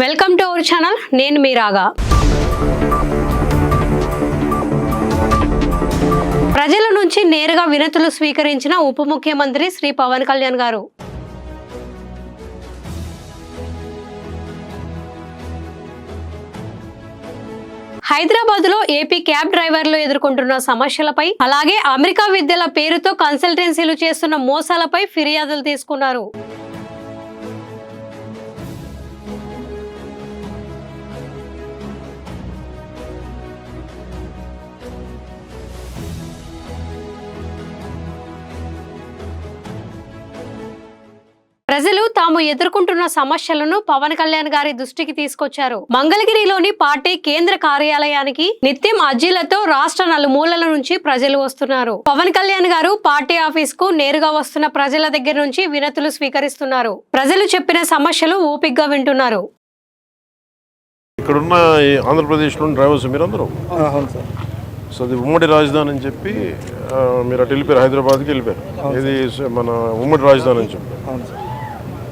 Welcome to our channel. నేను మీ రాగా. ప్రజల నుంచి నేరుగా వినతులు స్వీకరించిన ఉప ముఖ్యమంత్రి శ్రీ పవన్ కళ్యాణ్ గారు. హైదరాబాద్ లో ఏపీ క్యాబ్ డ్రైవర్లు ఎదుర్కొంటున్న సమస్యలపై, అలాగే అమెరికా విద్యల పేరుతో కన్సల్టెన్సీలు చేస్తున్న మోసాలపై ఫిర్యాదులు తీసుకున్నారు. ప్రజలు తాము ఎదుర్కొంటున్న సమస్యలను పవన్ కళ్యాణ్ గారి దృష్టికి తీసుకొచ్చారు. మంగళగిరిలోని పార్టీ కేంద్ర కార్యాలయానికి నిత్యం అర్జీలతో రాష్ట్ర నలుమూలల నుంచి ప్రజలు వస్తున్నారు. పవన్ కళ్యాణ్ గారు పార్టీ ఆఫీస్ కు నేరుగా వస్తున్న ప్రజల దగ్గర నుంచి వినతులు స్వీకరిస్తున్నారు. ప్రజలు చెప్పిన సమస్యలు ఓపికగా వింటున్నారు. ఇక్కడున్న ఆంధ్రప్రదేశ్లో డ్రైవర్స్ మీరందరూ సో అది ఉమ్మడి రాజధాని అని చెప్పి మీరు అటు వెళ్ళిపోయారు, హైదరాబాద్కి వెళ్ళిపోయారు. ఇది మన ఉమ్మడి రాజధాని అని చెప్పి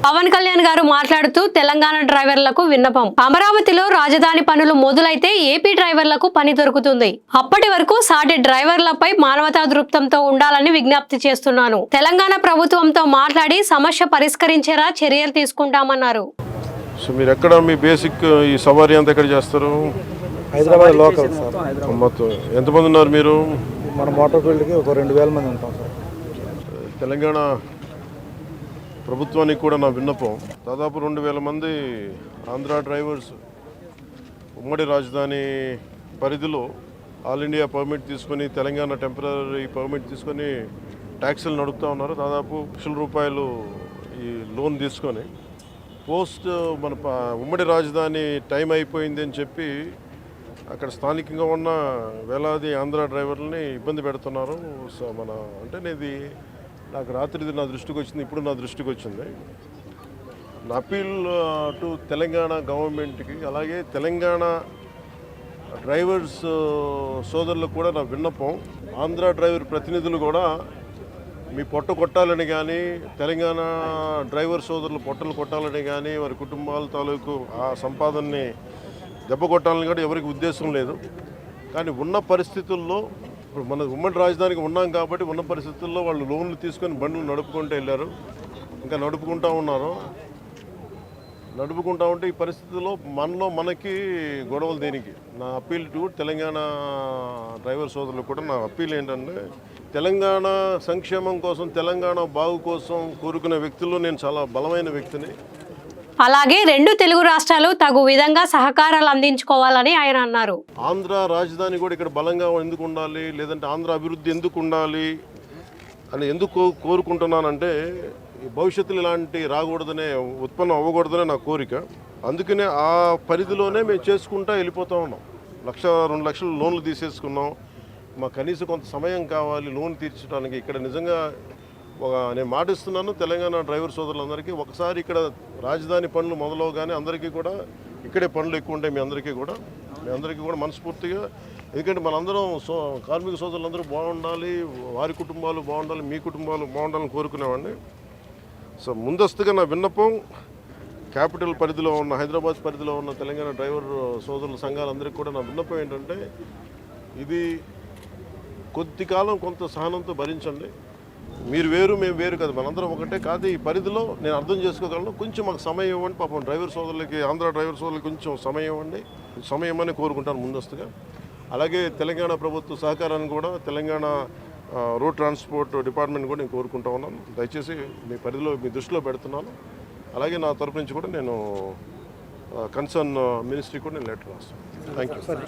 పవన్ కళ్యాణ్ గారు మాట్లాడుతూ తెలంగాణ డ్రైవర్లకు విన్నపం. అమరావతిలో రాజధాని పనులు మొదలైతే ఏపీ డ్రైవర్లకు పని దొరుకుతుంది. అప్పటి వరకు సాటి డ్రైవర్లపై మానవతా దృక్పథంతో ఉండాలని విజ్ఞప్తి చేస్తున్నాను. తెలంగాణ ప్రభుత్వంతో మాట్లాడి సమస్య పరిష్కరించేలా చర్యలు తీసుకుంటామన్నారు. సో మీరు ఎక్కడ మీ బేసిక్ ఈ సవారీ అంతా ఎక్కడ చేస్తారు? Hyderabad local sir. మొత్తం ఎంతమంది ఉన్నారు మీరు? మన మోటార్ ఫీల్డ్కి ఒక 2000 మంది ఉంటాం సార్. తెలంగాణ ప్రభుత్వానికి కూడా నా విన్నపం, దాదాపు 2000 మంది ఆంధ్ర డ్రైవర్స్ ఉమ్మడి రాజధాని పరిధిలో ఆల్ ఇండియా పర్మిట్ తీసుకొని, తెలంగాణ టెంపరీ పర్మిట్ తీసుకొని ట్యాక్సీలు నడుపుతూ ఉన్నారు. దాదాపు ₹1,00,000 ఈ లోన్ తీసుకొని పోస్ట్ మన ఉమ్మడి రాజధాని టైం అయిపోయింది అని చెప్పి అక్కడ స్థానికంగా ఉన్న వేలాది ఆంధ్ర డ్రైవర్లని ఇబ్బంది పెడుతున్నారు. సో అంటే ఇది నాకు రాత్రి నా దృష్టికి వచ్చింది, ఇప్పుడు నా దృష్టికి వచ్చింది. నా అపీల్ టు తెలంగాణ గవర్నమెంట్కి, అలాగే తెలంగాణ డ్రైవర్స్ సోదరులకు కూడా నా విన్నపం, ఆంధ్ర డ్రైవర్ ప్రతినిధులు కూడా మీ పొట్ట కొట్టాలని కానీ, తెలంగాణ డ్రైవర్ సోదరులు పొట్టలు కొట్టాలని కానీ, వారి కుటుంబాల తాలూకు ఆ సంపాదనని దెబ్బ కొట్టాలని కూడా ఎవరికి ఉద్దేశం లేదు. కానీ ఉన్న పరిస్థితుల్లో ఇప్పుడు మన ఉమ్మడి రాజధానికి ఉన్నాం కాబట్టి ఉన్న పరిస్థితుల్లో వాళ్ళు లోన్లు తీసుకొని బండ్లు నడుపుకుంటూ వెళ్ళారు, ఇంకా నడుపుకుంటూ ఉన్నారు. నడుపుకుంటూ ఉంటే ఈ పరిస్థితుల్లో మనకి గొడవలు దేనికి? నా అప్పీల్ టు తెలంగాణ డ్రైవర్ సోదరులకు కూడా నా అప్పీల్ ఏంటంటే, తెలంగాణ సంక్షేమం కోసం, తెలంగాణ బాగు కోసం కోరుకునే వ్యక్తుల్లో నేను చాలా బలమైన వ్యక్తిని. అలాగే రెండు తెలుగు రాష్ట్రాలు తగు విధంగా సహకారాలు అందించుకోవాలని ఆయన అన్నారు. ఆంధ్ర రాజధాని కూడా ఇక్కడ బలంగా ఎందుకు ఉండాలి, లేదంటే ఆంధ్ర అభివృద్ధి ఎందుకు ఉండాలి అని ఎందుకు కోరుకుంటున్నానంటే, భవిష్యత్తులో ఇలాంటి రాకూడదనే, ఉత్పన్నం అవ్వకూడదనే నా కోరిక. అందుకనే ఆ పరిధిలోనే మేము చేసుకుంటా వెళ్ళిపోతూ ఉన్నాం. 1,00,000-2 లక్షలు లోన్లు తీసేసుకున్నాం. మాకు కనీసం కొంత సమయం కావాలి లోన్ తీర్చడానికి. ఇక్కడ నిజంగా నేను మాటిస్తున్నాను తెలంగాణ డ్రైవర్ సోదరులందరికీ, ఒకసారి ఇక్కడ రాజధాని పనులు మొదలవగానే అందరికీ కూడా ఇక్కడే పనులు ఎక్కువ ఉంటాయి. మీ అందరికీ కూడా మనస్ఫూర్తిగా, ఎందుకంటే మనందరం కార్మిక సోదరులందరూ బాగుండాలి, వారి కుటుంబాలు బాగుండాలి, మీ కుటుంబాలు బాగుండాలని కోరుకునేవాడిని. సో ముందస్తుగా నా విన్నపం, క్యాపిటల్ పరిధిలో ఉన్న, హైదరాబాద్ పరిధిలో ఉన్న తెలంగాణ డ్రైవర్ సోదరుల సంఘాలందరికీ కూడా నా విన్నపం ఏంటంటే, ఇది కొద్ది కాలం కొంత సహనంతో భరించండి. మీరు వేరు, మేము వేరు కదా, మనందరం ఒకటే కాదు. ఈ పరిధిలో నేను అర్థం చేసుకోగలను. కొంచెం మాకు సమయం ఇవ్వండి. పాపం డ్రైవర్ సోదరులకి, ఆంధ్ర డ్రైవర్ సోదరులకి కొంచెం సమయం ఇవ్వండి. సమయం అని కోరుకుంటాను ముందస్తుగా. అలాగే తెలంగాణ ప్రభుత్వ సహకారాన్ని కూడా, తెలంగాణ రోడ్ ట్రాన్స్పోర్ట్ డిపార్ట్మెంట్ కూడా నేను కోరుకుంటా ఉన్నాను. దయచేసి మీ పరిధిలో, మీ దృష్టిలో పెడుతున్నాను. అలాగే నా తరపు నుంచి కూడా నేను కన్సర్న్ మినిస్ట్రీ కూడా నేను లెటర్ రాస్తాను. Thank you.